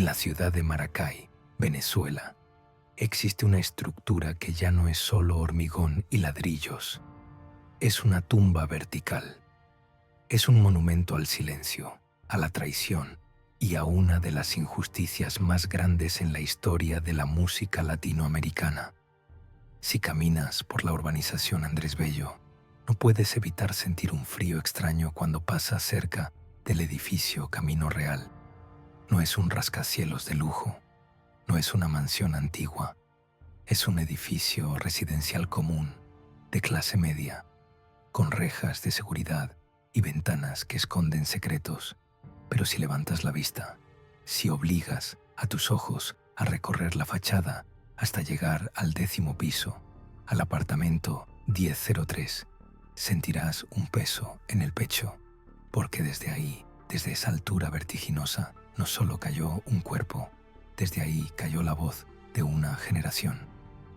la ciudad de Maracay, Venezuela, existe una estructura que ya no es solo hormigón y ladrillos. Es una tumba vertical. Es un monumento al silencio, a la traición y a una de las injusticias más grandes en la historia de la música latinoamericana. Si caminas por la urbanización Andrés Bello, no puedes evitar sentir un frío extraño cuando pasas cerca del edificio Camino Real. No es un rascacielos de lujo, no es una mansión antigua, es un edificio residencial común, de clase media, con rejas de seguridad y ventanas que esconden secretos. Pero si levantas la vista, si obligas a tus ojos a recorrer la fachada hasta llegar al 10º piso, al apartamento 1003, sentirás un peso en el pecho, porque desde ahí, desde esa altura vertiginosa, no solo cayó un cuerpo, desde ahí cayó la voz de una generación.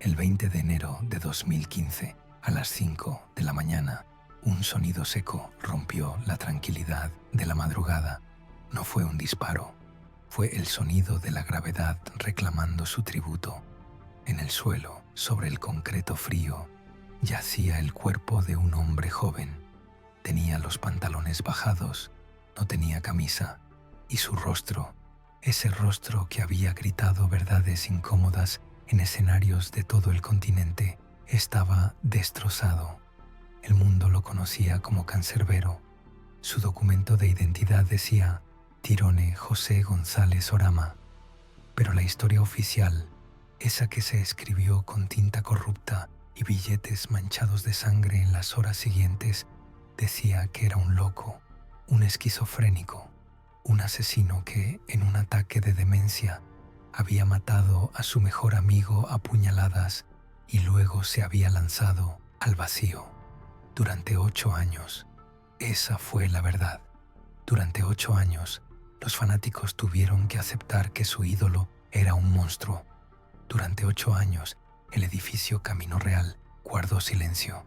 El 20 de enero de 2015, a las 5 de la mañana, un sonido seco rompió la tranquilidad de la madrugada. No fue un disparo, fue el sonido de la gravedad reclamando su tributo. En el suelo, sobre el concreto frío, yacía el cuerpo de un hombre joven. Tenía los pantalones bajados, no tenía camisa, y su rostro, ese rostro que había gritado verdades incómodas en escenarios de todo el continente, estaba destrozado. El mundo lo conocía como Cancerbero. Su documento de identidad decía Tirone José González Orama, pero la historia oficial, esa que se escribió con tinta corrupta y billetes manchados de sangre en las horas siguientes, decía que era un loco, un esquizofrénico, un asesino que, en un ataque de demencia, había matado a su mejor amigo a puñaladas y luego se había lanzado al vacío. Durante 8 años, esa fue la verdad. Durante 8 años, los fanáticos tuvieron que aceptar que su ídolo era un monstruo. Durante 8 años, el edificio Camino Real guardó silencio.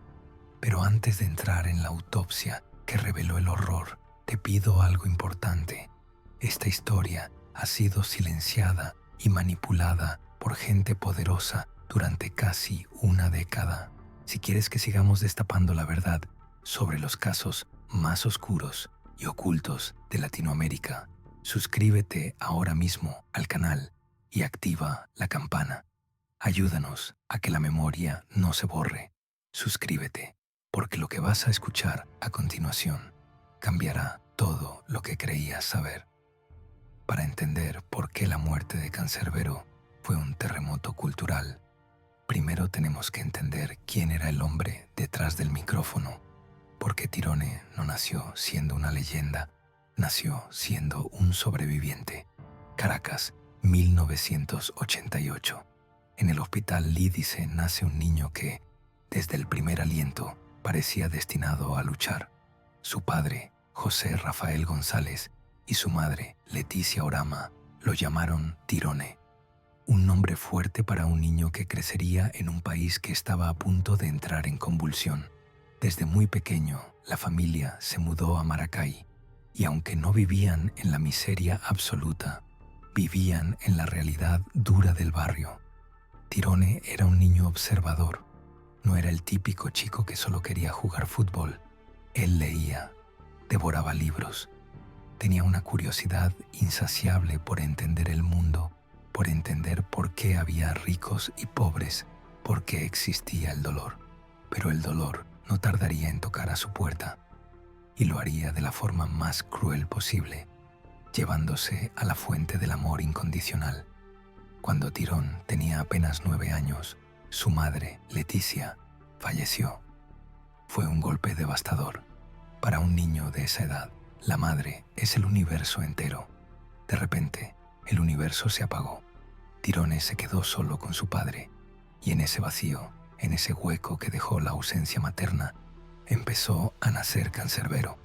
Pero antes de entrar en la autopsia que reveló el horror, te pido algo importante. Esta historia ha sido silenciada y manipulada por gente poderosa durante casi una década. Si quieres que sigamos destapando la verdad sobre los casos más oscuros y ocultos de Latinoamérica, suscríbete ahora mismo al canal y activa la campana. Ayúdanos a que la memoria no se borre. Suscríbete, porque lo que vas a escuchar a continuación cambiará todo lo que creías saber. Para entender por qué la muerte de Cancerbero fue un terremoto cultural, primero tenemos que entender quién era el hombre detrás del micrófono, porque Tirone no nació siendo una leyenda, nació siendo un sobreviviente. Caracas, 1988. En el hospital Lídice nace un niño que, desde el primer aliento, parecía destinado a luchar. Su padre, José Rafael González, y su madre, Leticia Orama, lo llamaron Tirone. Un nombre fuerte para un niño que crecería en un país que estaba a punto de entrar en convulsión. Desde muy pequeño, la familia se mudó a Maracay, y aunque no vivían en la miseria absoluta, vivían en la realidad dura del barrio. Tirone era un niño observador. No era el típico chico que solo quería jugar fútbol. Él leía, devoraba libros. Tenía una curiosidad insaciable por entender el mundo, por entender por qué había ricos y pobres, por qué existía el dolor. Pero el dolor no tardaría en tocar a su puerta, y lo haría de la forma más cruel posible, llevándose a la fuente del amor incondicional. Cuando Tirón tenía apenas 9 años, su madre, Leticia, falleció. Fue un golpe devastador. Para un niño de esa edad, la madre es el universo entero. De repente, el universo se apagó. Tirone se quedó solo con su padre, y en ese vacío, en ese hueco que dejó la ausencia materna, empezó a nacer Cancerbero.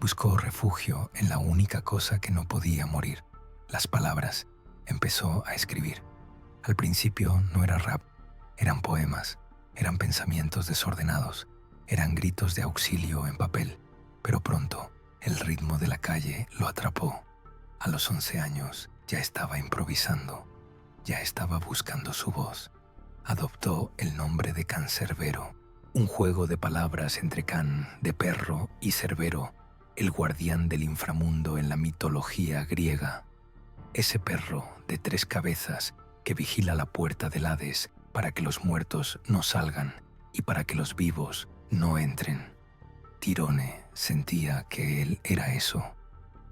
Buscó refugio en la única cosa que no podía morir, las palabras. Empezó a escribir. Al principio no era rap, eran poemas, eran pensamientos desordenados, eran gritos de auxilio en papel, pero pronto el ritmo de la calle lo atrapó. A los 11 años Ya estaba improvisando, ya estaba buscando su voz. Adoptó el nombre de Cancerbero, un juego de palabras entre can, de perro, y cerbero, el guardián del inframundo en la mitología griega. Ese perro de 3 cabezas que vigila la puerta del Hades para que los muertos no salgan y para que los vivos no entren. Tirone sentía que él era eso,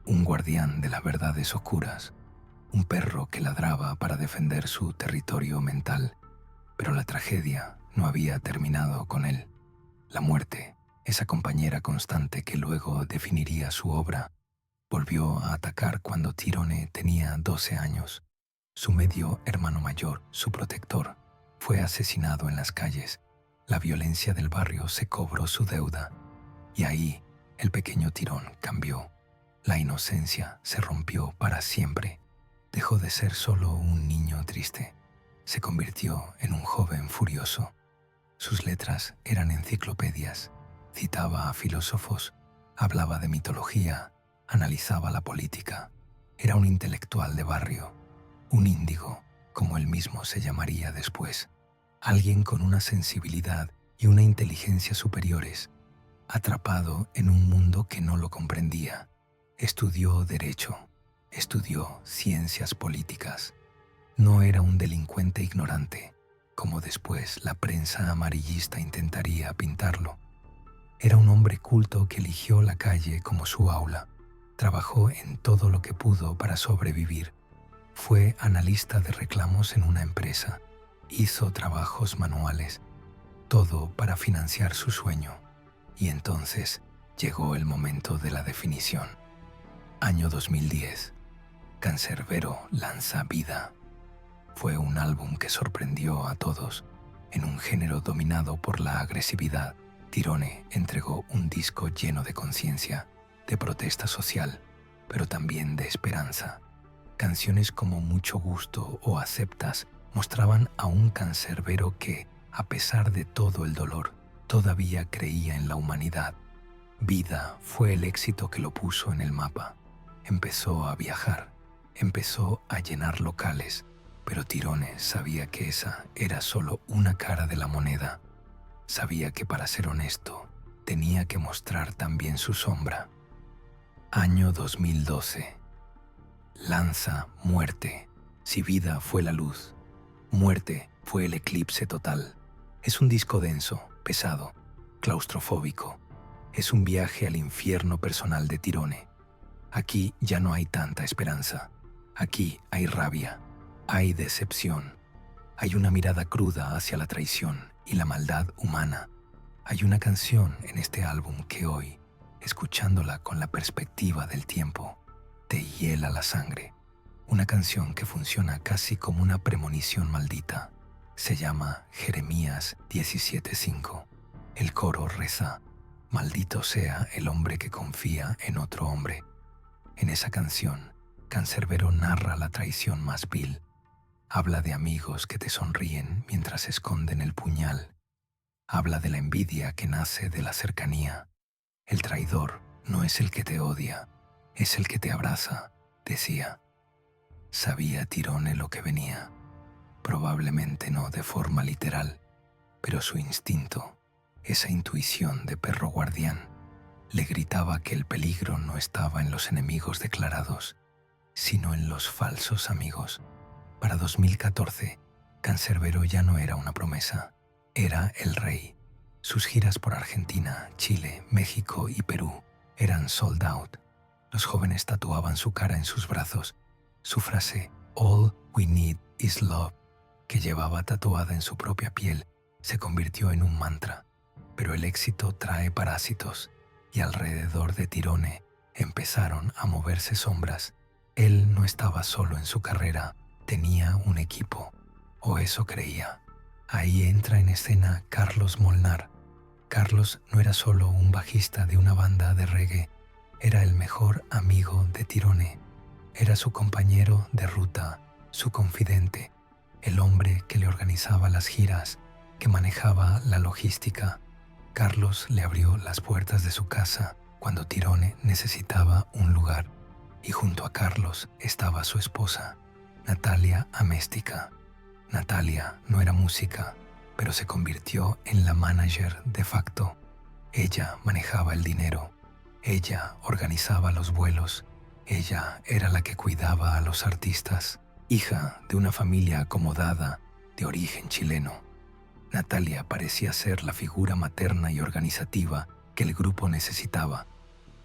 un guardián de las verdades oscuras, un perro que ladraba para defender su territorio mental. Pero la tragedia no había terminado con él. La muerte, esa compañera constante que luego definiría su obra, volvió a atacar cuando Tirone tenía 12 años. Su medio hermano mayor, su protector, fue asesinado en las calles. La violencia del barrio se cobró su deuda. Y ahí el pequeño Tirón cambió. La inocencia se rompió para siempre. Dejó de ser solo un niño triste. Se convirtió en un joven furioso. Sus letras eran enciclopedias. Citaba a filósofos, hablaba de mitología, analizaba la política. Era un intelectual de barrio, un índigo, como él mismo se llamaría después. Alguien con una sensibilidad y una inteligencia superiores, atrapado en un mundo que no lo comprendía. Estudió derecho, estudió ciencias políticas. No era un delincuente ignorante, como después la prensa amarillista intentaría pintarlo. Era un hombre culto que eligió la calle como su aula. Trabajó en todo lo que pudo para sobrevivir. Fue analista de reclamos en una empresa. Hizo trabajos manuales, todo para financiar su sueño. Y entonces llegó el momento de la definición. Año 2010. Cancerbero lanza Vida. Fue un álbum que sorprendió a todos. En un género dominado por la agresividad, Tirone entregó un disco lleno de conciencia, de protesta social, pero también de esperanza. Canciones como Mucho Gusto o Aceptas mostraban a un cancerbero que, a pesar de todo el dolor, todavía creía en la humanidad. Vida fue el éxito que lo puso en el mapa. Empezó a viajar, empezó a llenar locales, pero Tirone sabía que esa era solo una cara de la moneda. Sabía que para ser honesto, tenía que mostrar también su sombra. Año 2012. Lanza Muerte. Si Vida fue la luz, Muerte fue el eclipse total. Es un disco denso, pesado, claustrofóbico. Es un viaje al infierno personal de Tirone. Aquí ya no hay tanta esperanza. Aquí hay rabia, hay decepción. Hay una mirada cruda hacia la traición y la maldad humana. Hay una canción en este álbum que hoy, escuchándola con la perspectiva del tiempo, te hiela la sangre. Una canción que funciona casi como una premonición maldita. Se llama Jeremías 17:5. El coro reza: maldito sea el hombre que confía en otro hombre. En esa canción, Cancerbero narra la traición más vil. Habla de amigos que te sonríen mientras esconden el puñal. Habla de la envidia que nace de la cercanía. El traidor no es el que te odia, es el que te abraza, decía. Sabía Tirone lo que venía. Probablemente no de forma literal, pero su instinto, esa intuición de perro guardián, le gritaba que el peligro no estaba en los enemigos declarados, sino en los falsos amigos. Para 2014, Cancerbero ya no era una promesa, era el rey. Sus giras por Argentina, Chile, México y Perú eran sold out. Los jóvenes tatuaban su cara en sus brazos. Su frase, "All we need is love", que llevaba tatuada en su propia piel, se convirtió en un mantra. Pero el éxito trae parásitos, y alrededor de Tirone empezaron a moverse sombras. Él no estaba solo en su carrera, tenía un equipo, o eso creía. Ahí entra en escena Carlos Molnar. Carlos no era solo un bajista de una banda de reggae, era el mejor amigo de Tirone. Era su compañero de ruta, su confidente, el hombre que le organizaba las giras, que manejaba la logística. Carlos le abrió las puertas de su casa cuando Tirone necesitaba un lugar. y junto a Carlos estaba su esposa, Natalia Améstica. Natalia no era música, pero se convirtió en la manager de facto. Ella manejaba el dinero, ella organizaba los vuelos, ella era la que cuidaba a los artistas. Hija de una familia acomodada de origen chileno, Natalia parecía ser la figura materna y organizativa que el grupo necesitaba.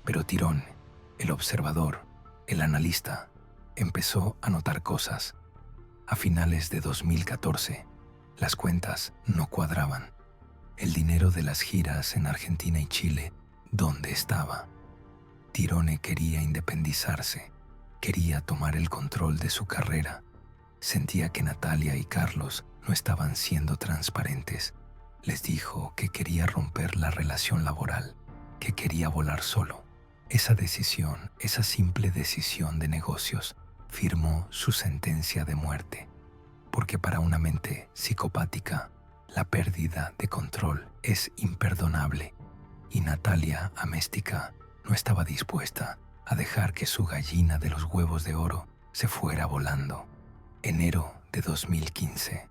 Pero Tirone, el observador, el analista, empezó a notar cosas. A finales de 2014, las cuentas no cuadraban. El dinero de las giras en Argentina y Chile, ¿dónde estaba? Tirone quería independizarse, quería tomar el control de su carrera. Sentía que Natalia y Carlos no estaban siendo transparentes. Les dijo que quería romper la relación laboral, que quería volar solo. Esa decisión, esa simple decisión de negocios, firmó su sentencia de muerte. Porque para una mente psicopática, la pérdida de control es imperdonable. Y Natalia Améstica no estaba dispuesta a dejar que su gallina de los huevos de oro se fuera volando. Enero de 2015.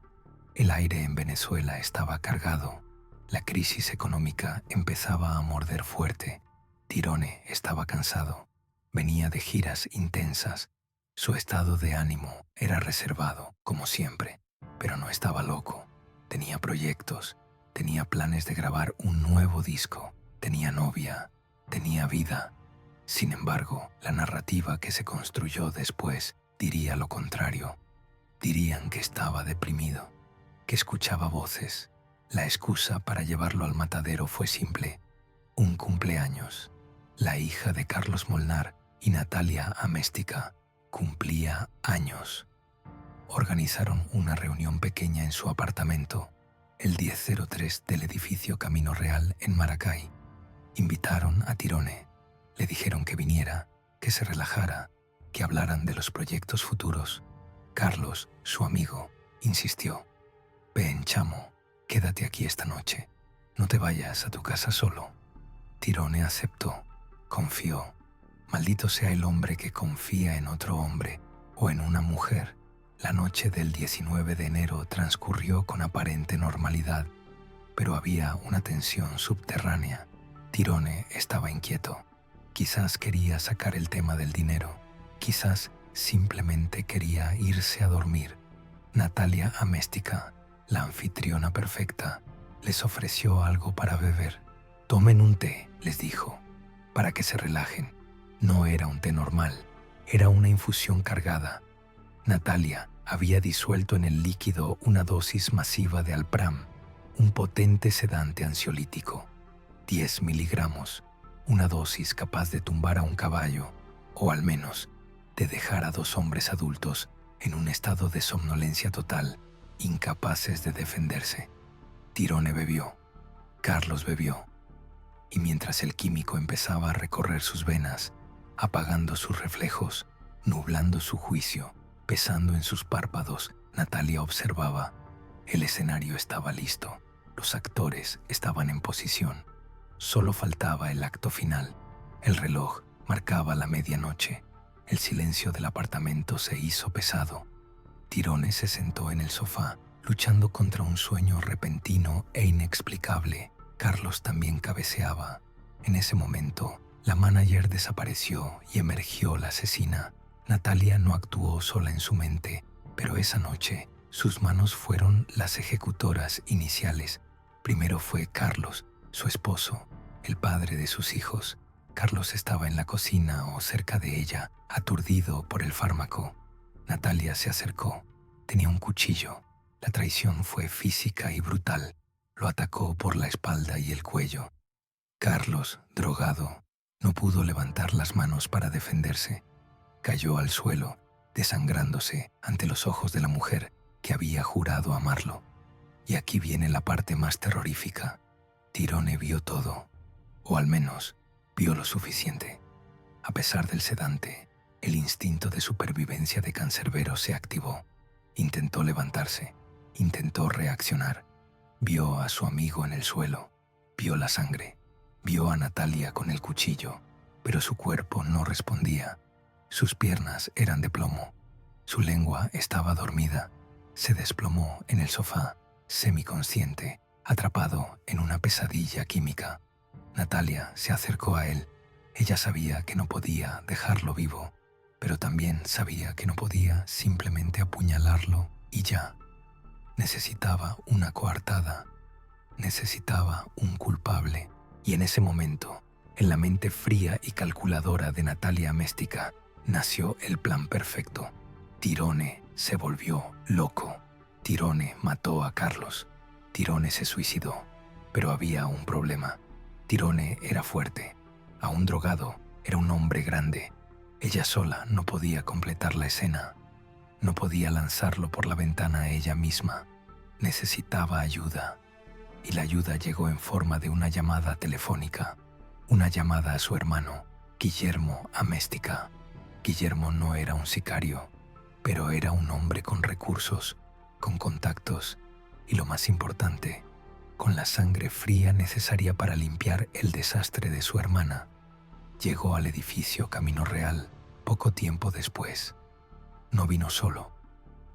El aire en Venezuela estaba cargado. La crisis económica empezaba a morder fuerte. Tirone estaba cansado. Venía de giras intensas. Su estado de ánimo era reservado, como siempre, pero no estaba loco. Tenía proyectos, tenía planes de grabar un nuevo disco, tenía novia, tenía vida. Sin embargo, la narrativa que se construyó después diría lo contrario. Dirían que estaba deprimido, que escuchaba voces. La excusa para llevarlo al matadero fue simple: un cumpleaños. La hija de Carlos Molnar y Natalia Améstica cumplía años. Organizaron una reunión pequeña en su apartamento, el 1003 del edificio Camino Real en Maracay. Invitaron a Tirone. Le dijeron que viniera, que se relajara, que hablaran de los proyectos futuros. Carlos, su amigo, insistió: «Ven, chamo, quédate aquí esta noche. No te vayas a tu casa solo». Tirone aceptó, confió. Maldito sea el hombre que confía en otro hombre o en una mujer. La noche del 19 de enero transcurrió con aparente normalidad, pero había una tensión subterránea. Tirone estaba inquieto. Quizás quería sacar el tema del dinero. Quizás simplemente quería irse a dormir. Natalia Améstica, la anfitriona perfecta, les ofreció algo para beber. «Tomen un té», les dijo, «para que se relajen». No era un té normal, era una infusión cargada. Natalia había disuelto en el líquido una dosis masiva de Alpram, un potente sedante ansiolítico. 10 miligramos, una dosis capaz de tumbar a un caballo, o al menos de dejar a dos hombres adultos en un estado de somnolencia total, incapaces de defenderse. Tirone bebió, Carlos bebió, y mientras el químico empezaba a recorrer sus venas, apagando sus reflejos, nublando su juicio, pesando en sus párpados, Natalia observaba. El escenario estaba listo, los actores estaban en posición. Solo faltaba el acto final. El reloj marcaba la medianoche. El silencio del apartamento se hizo pesado. Tirone se sentó en el sofá, luchando contra un sueño repentino e inexplicable. Carlos también cabeceaba. En ese momento, la manager desapareció y emergió la asesina. Natalia no actuó sola en su mente, pero esa noche sus manos fueron las ejecutoras iniciales. Primero fue Carlos, su esposo, el padre de sus hijos. Carlos estaba en la cocina o cerca de ella, aturdido por el fármaco. Natalia se acercó. Tenía un cuchillo. La traición fue física y brutal. Lo atacó por la espalda y el cuello. Carlos, drogado, no pudo levantar las manos para defenderse. Cayó al suelo, desangrándose ante los ojos de la mujer que había jurado amarlo. Y aquí viene la parte más terrorífica. Tirone vio todo, o al menos vio lo suficiente. A pesar del sedante, el instinto de supervivencia de cancerbero se activó. Intentó levantarse, intentó reaccionar. Vio a su amigo en el suelo, vio la sangre, vio a Natalia con el cuchillo, pero su cuerpo no respondía. Sus piernas eran de plomo. Su lengua estaba dormida. Se desplomó en el sofá, semiconsciente, atrapado en una pesadilla química. Natalia se acercó a él. Ella sabía que no podía dejarlo vivo, pero también sabía que no podía simplemente apuñalarlo y ya. Necesitaba una coartada. Necesitaba un culpable. Y en ese momento, en la mente fría y calculadora de Natalia Améstica, nació el plan perfecto. Tirone se volvió loco. Tirone mató a Carlos. Tirone se suicidó. Pero había un problema. Tirone era fuerte. Aún drogado, era un hombre grande. Ella sola no podía completar la escena. No podía lanzarlo por la ventana ella misma. Necesitaba ayuda. Y la ayuda llegó en forma de una llamada telefónica. Una llamada a su hermano, Guillermo Améstica. Guillermo no era un sicario, pero era un hombre con recursos, con contactos y, lo más importante, con la sangre fría necesaria para limpiar el desastre de su hermana. Llegó al edificio Camino Real poco tiempo después. No vino solo.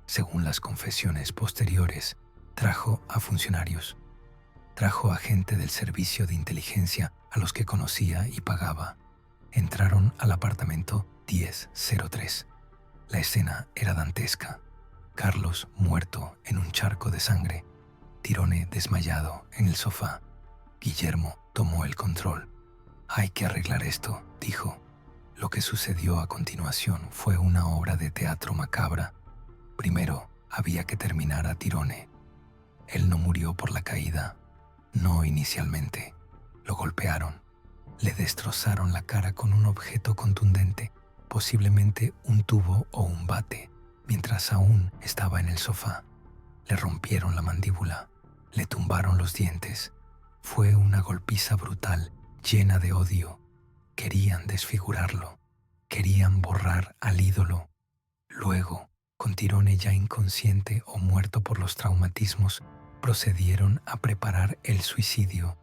Según las confesiones posteriores, trajo a funcionarios. Trajo a gente del servicio de inteligencia a los que conocía y pagaba. Entraron al apartamento 1003. La escena era dantesca. Carlos muerto en un charco de sangre. Tirone desmayado en el sofá. Guillermo tomó el control. «Hay que arreglar esto», dijo. Lo que sucedió a continuación fue una obra de teatro macabra. Primero, había que terminar a Tirone. Él no murió por la caída. No inicialmente. Lo golpearon. Le destrozaron la cara con un objeto contundente, posiblemente un tubo o un bate, mientras aún estaba en el sofá. Le rompieron la mandíbula. Le tumbaron los dientes. Fue una golpiza brutal, llena de odio. Querían desfigurarlo. Querían borrar al ídolo. Luego, con Tirone ya inconsciente o muerto por los traumatismos, procedieron a preparar el suicidio.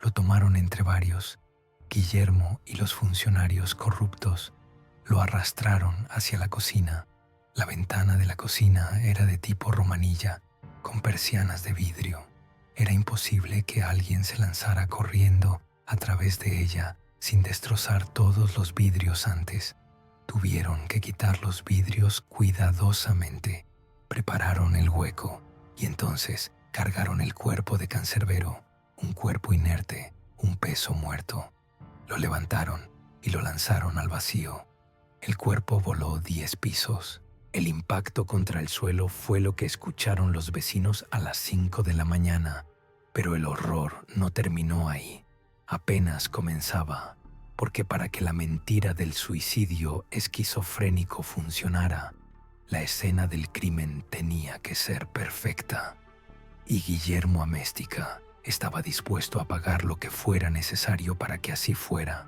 Lo tomaron entre varios. Guillermo y los funcionarios corruptos lo arrastraron hacia la cocina. La ventana de la cocina era de tipo romanilla, con persianas de vidrio. Era imposible que alguien se lanzara corriendo a través de ella sin destrozar todos los vidrios antes. Tuvieron que quitar los vidrios cuidadosamente. Prepararon el hueco y entonces cargaron el cuerpo de Cancerbero, un cuerpo inerte, un peso muerto. Lo levantaron y lo lanzaron al vacío. El cuerpo voló 10 pisos. El impacto contra el suelo fue lo que escucharon los vecinos a las 5 de la mañana. Pero el horror no terminó ahí. Apenas comenzaba, porque para que la mentira del suicidio esquizofrénico funcionara, la escena del crimen tenía que ser perfecta. Y Guillermo Améstica estaba dispuesto a pagar lo que fuera necesario para que así fuera.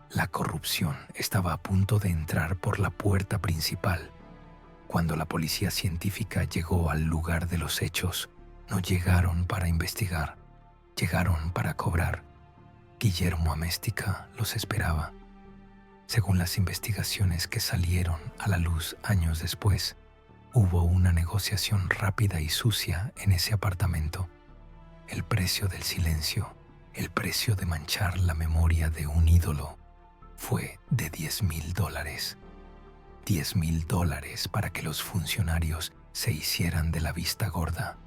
La corrupción estaba a punto de entrar por la puerta principal. Cuando la policía científica llegó al lugar de los hechos, no llegaron para investigar, llegaron para cobrar. Guillermo Améstica los esperaba. Según las investigaciones que salieron a la luz años después, hubo una negociación rápida y sucia en ese apartamento. El precio del silencio, el precio de manchar la memoria de un ídolo, fue de $10,000. $10,000 para que los funcionarios se hicieran de la vista gorda.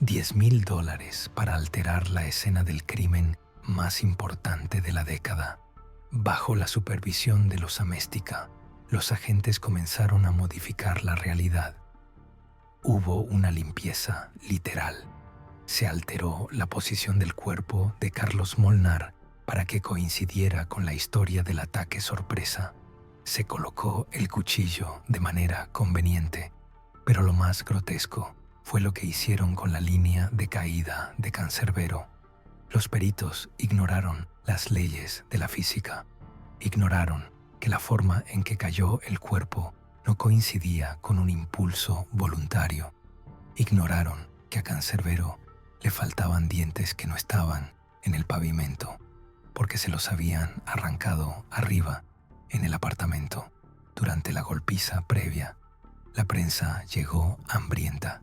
$10,000 para alterar la escena del crimen más importante de la década. Bajo la supervisión de los Améstica, los agentes comenzaron a modificar la realidad. Hubo una limpieza literal. Se alteró la posición del cuerpo de Carlos Molnar para que coincidiera con la historia del ataque sorpresa. Se colocó el cuchillo de manera conveniente, pero lo más grotesco fue lo que hicieron con la línea de caída de Cancerbero. Los peritos ignoraron las leyes de la física. Ignoraron que la forma en que cayó el cuerpo no coincidía con un impulso voluntario. Ignoraron que a Cancerbero le faltaban dientes que no estaban en el pavimento, porque se los habían arrancado arriba en el apartamento. Durante la golpiza previa, la prensa llegó hambrienta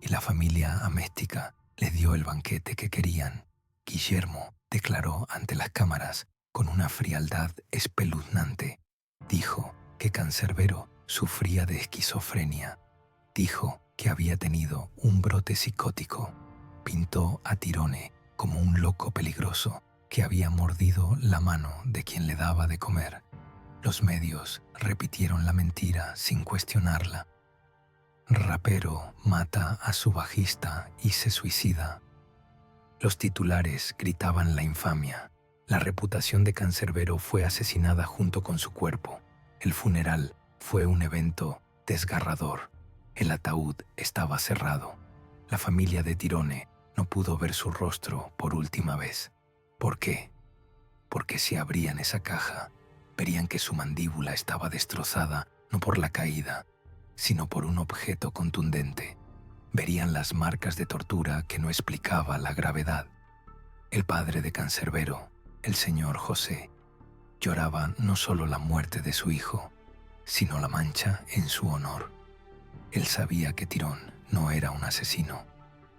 y la familia Améstica le dio el banquete que querían. Guillermo declaró ante las cámaras con una frialdad espeluznante. Dijo que Cancerbero sufría de esquizofrenia. Dijo que había tenido un brote psicótico. Pintó a Tirone como un loco peligroso que había mordido la mano de quien le daba de comer. Los medios repitieron la mentira sin cuestionarla. Rapero mata a su bajista y se suicida. Los titulares gritaban la infamia. La reputación de Cancerbero fue asesinada junto con su cuerpo. El funeral fue un evento desgarrador. El ataúd estaba cerrado. La familia de Tirone no pudo ver su rostro por última vez. ¿Por qué? Porque si abrían esa caja, verían que su mandíbula estaba destrozada no por la caída, sino por un objeto contundente. Verían las marcas de tortura que no explicaba la gravedad. El padre de Cancerbero, el señor José, lloraba no solo la muerte de su hijo, sino la mancha en su honor. Él sabía que Tirón no era un asesino.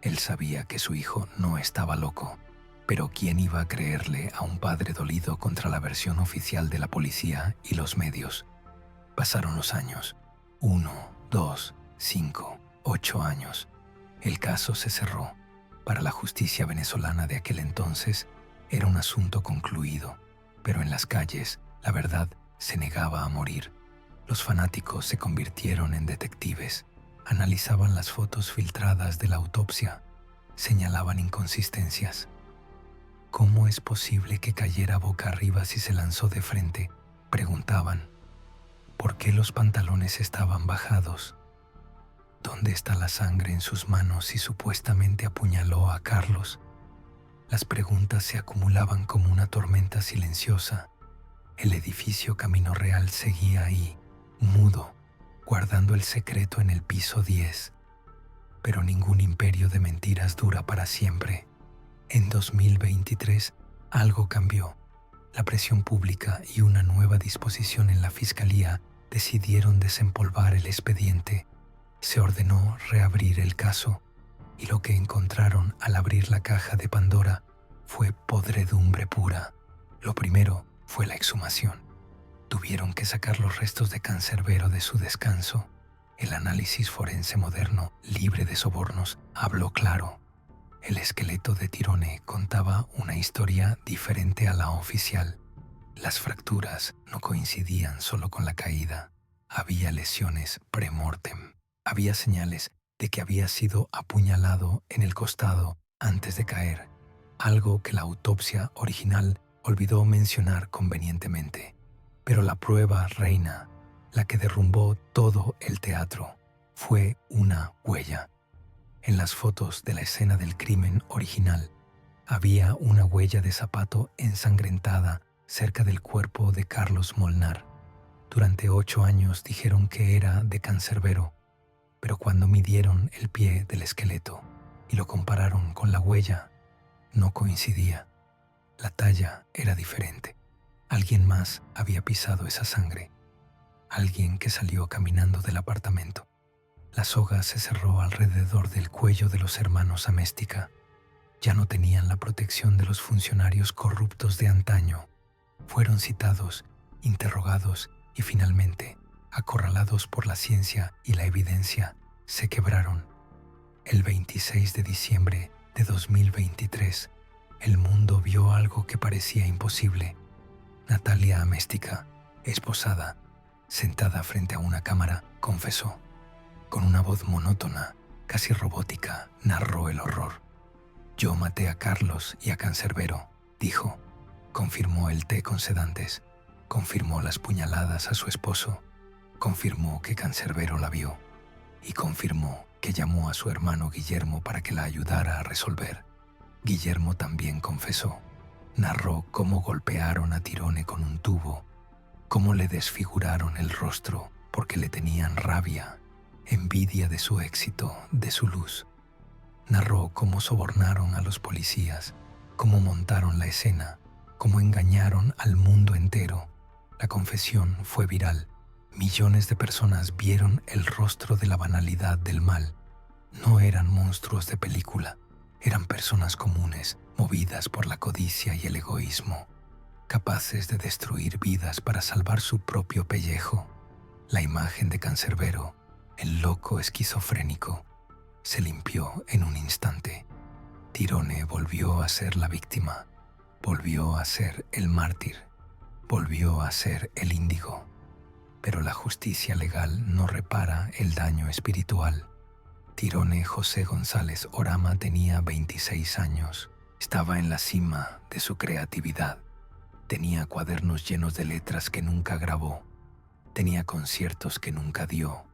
Él sabía que su hijo no estaba loco. Pero ¿quién iba a creerle a un padre dolido contra la versión oficial de la policía y los medios? Pasaron los años. 1, 2, 5, 8 años. El caso se cerró. Para la justicia venezolana de aquel entonces era un asunto concluido, pero en las calles la verdad se negaba a morir. Los fanáticos se convirtieron en detectives. Analizaban las fotos filtradas de la autopsia. Señalaban inconsistencias. ¿Cómo es posible que cayera boca arriba si se lanzó de frente?, preguntaban. ¿Por qué los pantalones estaban bajados? ¿Dónde está la sangre en sus manos si supuestamente apuñaló a Carlos? Las preguntas se acumulaban como una tormenta silenciosa. El edificio Camino Real seguía ahí, mudo, guardando el secreto en el piso 10. Pero ningún imperio de mentiras dura para siempre. En 2023, algo cambió. La presión pública y una nueva disposición en la Fiscalía decidieron desempolvar el expediente. Se ordenó reabrir el caso, y lo que encontraron al abrir la caja de Pandora fue podredumbre pura. Lo primero fue la exhumación. Tuvieron que sacar los restos de Cancerbero de su descanso. El análisis forense moderno, libre de sobornos, habló claro. El esqueleto de Tirone contaba una historia diferente a la oficial. Las fracturas no coincidían solo con la caída. Había lesiones pre-mortem. Había señales de que había sido apuñalado en el costado antes de caer, algo que la autopsia original olvidó mencionar convenientemente. Pero la prueba reina, la que derrumbó todo el teatro, fue una huella. En las fotos de la escena del crimen original, había una huella de zapato ensangrentada cerca del cuerpo de Carlos Molnar. Durante 8 años dijeron que era de Cancerbero, pero cuando midieron el pie del esqueleto y lo compararon con la huella, no coincidía. La talla era diferente. Alguien más había pisado esa sangre. Alguien que salió caminando del apartamento. La soga se cerró alrededor del cuello de los hermanos Améstica. Ya no tenían la protección de los funcionarios corruptos de antaño. Fueron citados, interrogados y finalmente, acorralados por la ciencia y la evidencia, se quebraron. El 26 de diciembre de 2023, el mundo vio algo que parecía imposible. Natalia Améstica, esposada, sentada frente a una cámara, confesó. Con una voz monótona, casi robótica, narró el horror. Yo maté a Carlos y a Cancerbero, dijo. Confirmó el té con sedantes. Confirmó las puñaladas a su esposo. Confirmó que Cancerbero la vio. Y confirmó que llamó a su hermano Guillermo para que la ayudara a resolver. Guillermo también confesó. Narró cómo golpearon a Tirone con un tubo, cómo le desfiguraron el rostro porque le tenían rabia, envidia de su éxito, de su luz. Narró cómo sobornaron a los policías, cómo montaron la escena, cómo engañaron al mundo entero. La confesión fue viral. Millones de personas vieron el rostro de la banalidad del mal. No eran monstruos de película, eran personas comunes, movidas por la codicia y el egoísmo, capaces de destruir vidas para salvar su propio pellejo. La imagen de Cancerbero, el loco esquizofrénico, se limpió en un instante. Tirone volvió a ser la víctima, volvió a ser el mártir, volvió a ser el índigo. Pero la justicia legal no repara el daño espiritual. Tirone José González Orama tenía 26 años. Estaba en la cima de su creatividad. Tenía cuadernos llenos de letras que nunca grabó. Tenía conciertos que nunca dio.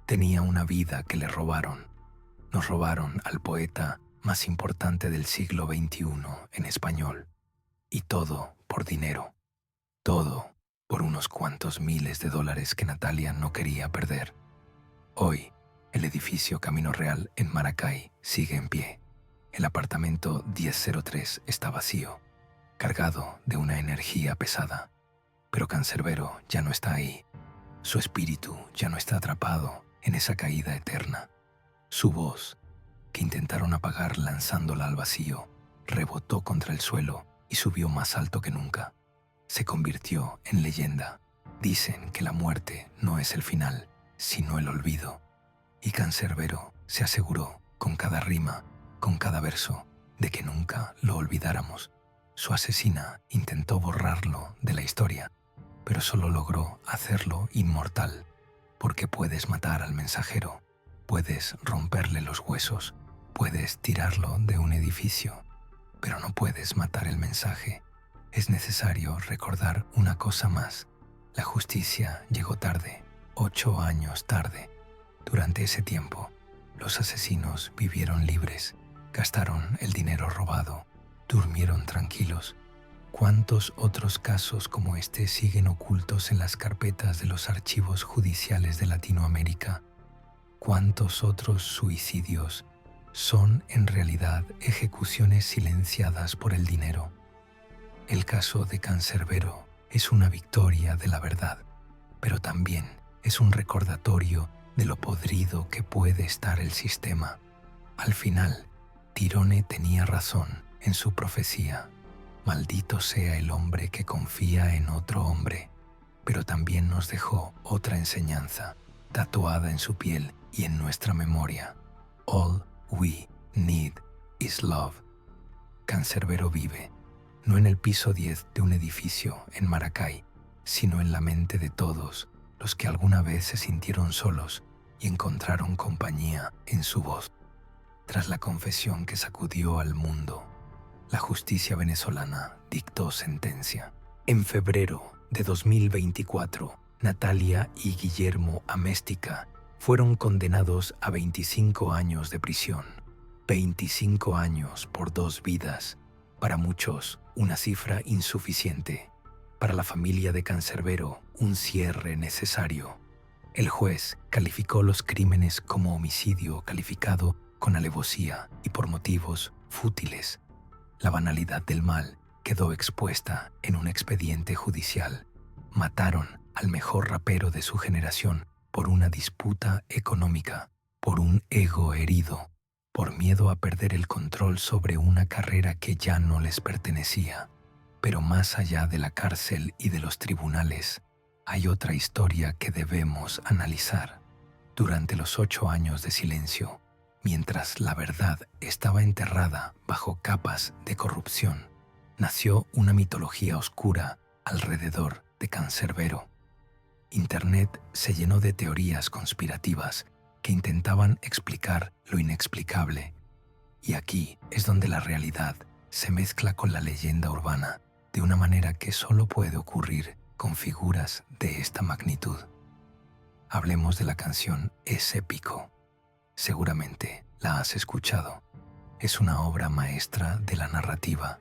Tenía una vida que le robaron. Nos robaron al poeta más importante del siglo XXI en español. Y todo por dinero. Todo por unos cuantos miles de dólares que Natalia no quería perder. Hoy, el edificio Camino Real en Maracay sigue en pie. El apartamento 1003 está vacío, cargado de una energía pesada. Pero Cancerbero ya no está ahí. Su espíritu ya no está atrapado en esa caída eterna. Su voz, que intentaron apagar lanzándola al vacío, rebotó contra el suelo y subió más alto que nunca. Se convirtió en leyenda. Dicen que la muerte no es el final, sino el olvido. Y Cancerbero se aseguró, con cada rima, con cada verso, de que nunca lo olvidáramos. Su asesina intentó borrarlo de la historia, pero solo logró hacerlo inmortal, porque puedes matar al mensajero, puedes romperle los huesos, puedes tirarlo de un edificio, pero no puedes matar el mensaje. Es necesario recordar una cosa más. La justicia llegó tarde, 8 años tarde. Durante ese tiempo, los asesinos vivieron libres, gastaron el dinero robado, durmieron tranquilos. ¿Cuántos otros casos como este siguen ocultos en las carpetas de los archivos judiciales de Latinoamérica? ¿Cuántos otros suicidios son en realidad ejecuciones silenciadas por el dinero? El caso de Cancerbero es una victoria de la verdad, pero también es un recordatorio de lo podrido que puede estar el sistema. Al final, Tirone tenía razón en su profecía. Maldito sea el hombre que confía en otro hombre, pero también nos dejó otra enseñanza, tatuada en su piel y en nuestra memoria. All we need is love. Cancerbero vive, no en el piso 10 de un edificio en Maracay, sino en la mente de todos los que alguna vez se sintieron solos y encontraron compañía en su voz. Tras la confesión que sacudió al mundo, la justicia venezolana dictó sentencia. En febrero de 2024, Natalia y Guillermo Améstica fueron condenados a 25 años de prisión. 25 años por 2 vidas. Para muchos, una cifra insuficiente. Para la familia de Cancerbero, un cierre necesario. El juez calificó los crímenes como homicidio calificado con alevosía y por motivos fútiles. La banalidad del mal quedó expuesta en un expediente judicial. Mataron al mejor rapero de su generación por una disputa económica, por un ego herido, por miedo a perder el control sobre una carrera que ya no les pertenecía. Pero más allá de la cárcel y de los tribunales, hay otra historia que debemos analizar. Durante los 8 años de silencio, mientras la verdad estaba enterrada bajo capas de corrupción, nació una mitología oscura alrededor de Cancerbero. Internet se llenó de teorías conspirativas que intentaban explicar lo inexplicable. Y aquí es donde la realidad se mezcla con la leyenda urbana de una manera que solo puede ocurrir con figuras de esta magnitud. Hablemos de la canción Es épico. Seguramente la has escuchado. Es una obra maestra de la narrativa,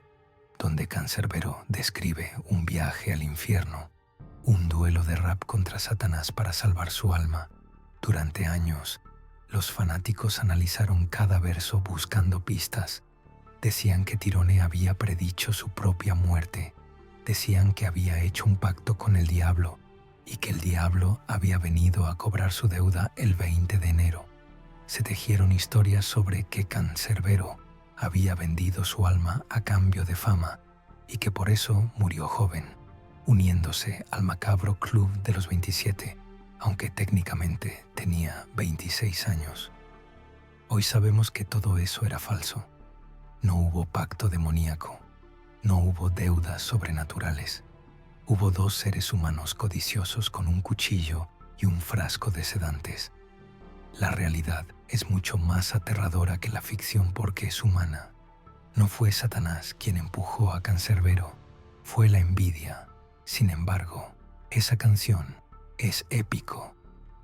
donde Cancerbero describe un viaje al infierno, un duelo de rap contra Satanás para salvar su alma. Durante años, los fanáticos analizaron cada verso buscando pistas. Decían que Tirone había predicho su propia muerte. Decían que había hecho un pacto con el diablo. y que el diablo había venido a cobrar su deuda el 20 de enero. Se tejieron historias sobre que Cancerbero había vendido su alma a cambio de fama y que por eso murió joven, uniéndose al macabro Club de los 27, aunque técnicamente tenía 26 años. Hoy sabemos que todo eso era falso. No hubo pacto demoníaco, no hubo deudas sobrenaturales. Hubo dos seres humanos codiciosos con un cuchillo y un frasco de sedantes. La realidad es mucho más aterradora que la ficción porque es humana. No fue Satanás quien empujó a Cancerbero, fue la envidia. Sin embargo, esa canción es épico.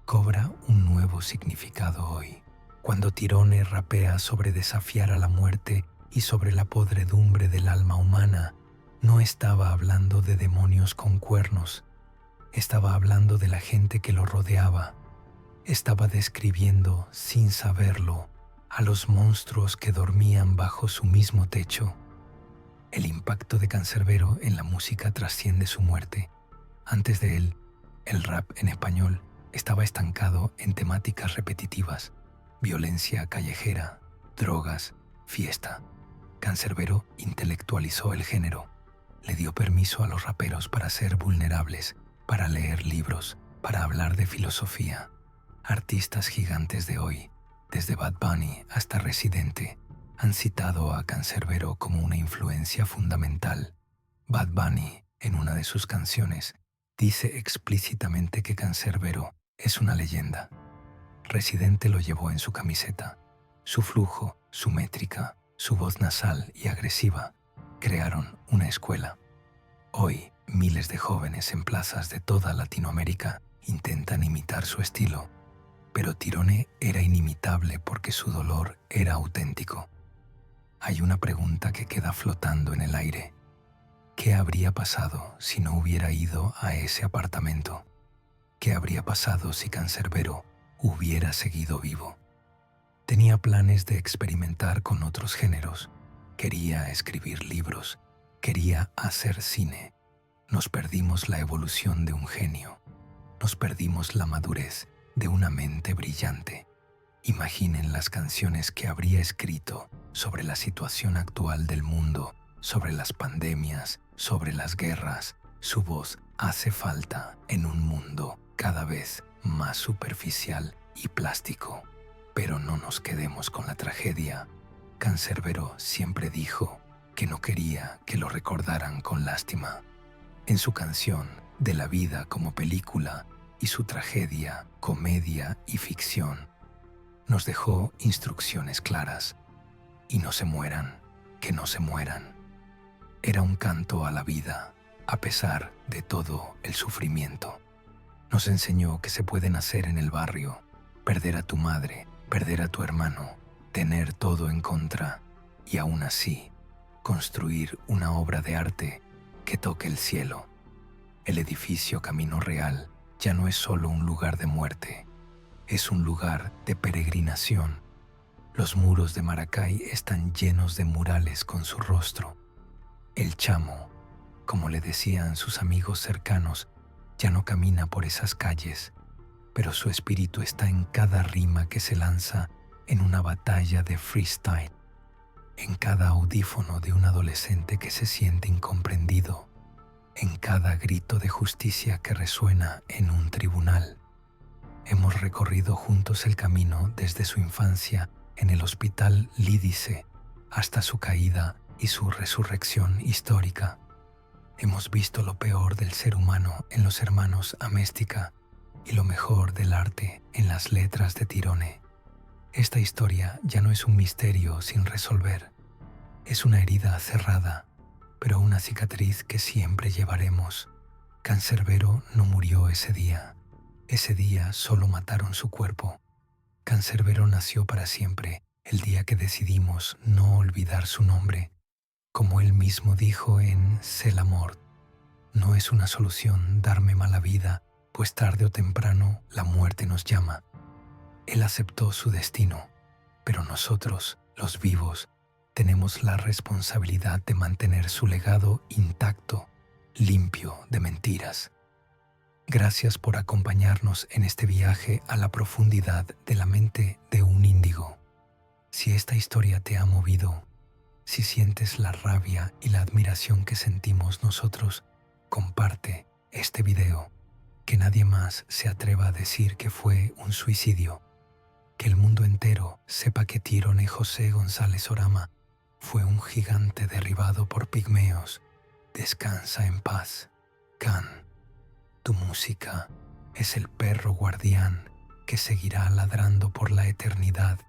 Cobra un nuevo significado hoy, cuando Tirone rapea sobre desafiar a la muerte y sobre la podredumbre del alma humana. No estaba hablando de demonios con cuernos, estaba hablando de la gente que lo rodeaba. Estaba describiendo, sin saberlo, a los monstruos que dormían bajo su mismo techo. El impacto de Cancerbero en la música trasciende su muerte. Antes de él, el rap en español estaba estancado en temáticas repetitivas: violencia callejera, drogas, fiesta. Cancerbero intelectualizó el género. Le dio permiso a los raperos para ser vulnerables, para leer libros, para hablar de filosofía. Artistas gigantes de hoy, desde Bad Bunny hasta Residente, han citado a Cancerbero como una influencia fundamental. Bad Bunny, en una de sus canciones, dice explícitamente que Cancerbero es una leyenda. Residente lo llevó en su camiseta. Su flujo, su métrica, su voz nasal y agresiva crearon una escuela. Hoy, miles de jóvenes en plazas de toda Latinoamérica intentan imitar su estilo, pero Tirone era inimitable porque su dolor era auténtico. Hay una pregunta que queda flotando en el aire. ¿Qué habría pasado si no hubiera ido a ese apartamento? ¿Qué habría pasado si Cancerbero hubiera seguido vivo? Tenía planes de experimentar con otros géneros. Quería escribir libros, quería hacer cine. Nos perdimos la evolución de un genio. Nos perdimos la madurez de una mente brillante. Imaginen las canciones que habría escrito sobre la situación actual del mundo, sobre las pandemias, sobre las guerras. Su voz hace falta en un mundo cada vez más superficial y plástico. Pero no nos quedemos con la tragedia. Cancerbero siempre dijo que no quería que lo recordaran con lástima. En su canción De la vida como película y su tragedia, comedia y ficción, nos dejó instrucciones claras. Y no se mueran, que no se mueran. Era un canto a la vida, a pesar de todo el sufrimiento. Nos enseñó que se puede nacer en el barrio, perder a tu madre, perder a tu hermano, tener todo en contra y aún así construir una obra de arte que toque el cielo. El edificio Camino Real ya no es solo un lugar de muerte, es un lugar de peregrinación. Los muros de Maracay están llenos de murales con su rostro. El Chamo, como le decían sus amigos cercanos, ya no camina por esas calles, pero su espíritu está en cada rima que se lanza en una batalla de freestyle, en cada audífono de un adolescente que se siente incomprendido, en cada grito de justicia que resuena en un tribunal. Hemos recorrido juntos el camino desde su infancia en el hospital Lídice hasta su caída y su resurrección histórica. Hemos visto lo peor del ser humano en los hermanos Améstica y lo mejor del arte en las letras de Tirone. Esta historia ya no es un misterio sin resolver. Es una herida cerrada, pero una cicatriz que siempre llevaremos. Cancerbero no murió ese día. Ese día solo mataron su cuerpo. Cancerbero nació para siempre, el día que decidimos no olvidar su nombre. Como él mismo dijo en C'est la mort, no es una solución darme mala vida, pues tarde o temprano la muerte nos llama. Él aceptó su destino, pero nosotros, los vivos, tenemos la responsabilidad de mantener su legado intacto, limpio de mentiras. Gracias por acompañarnos en este viaje a la profundidad de la mente de un índigo. Si esta historia te ha movido, si sientes la rabia y la admiración que sentimos nosotros, comparte este video. Que nadie más se atreva a decir que fue un suicidio. Que el mundo entero sepa que Tyrone José González Orama fue un gigante derribado por pigmeos. Descansa en paz, Can. Tu música es el perro guardián que seguirá ladrando por la eternidad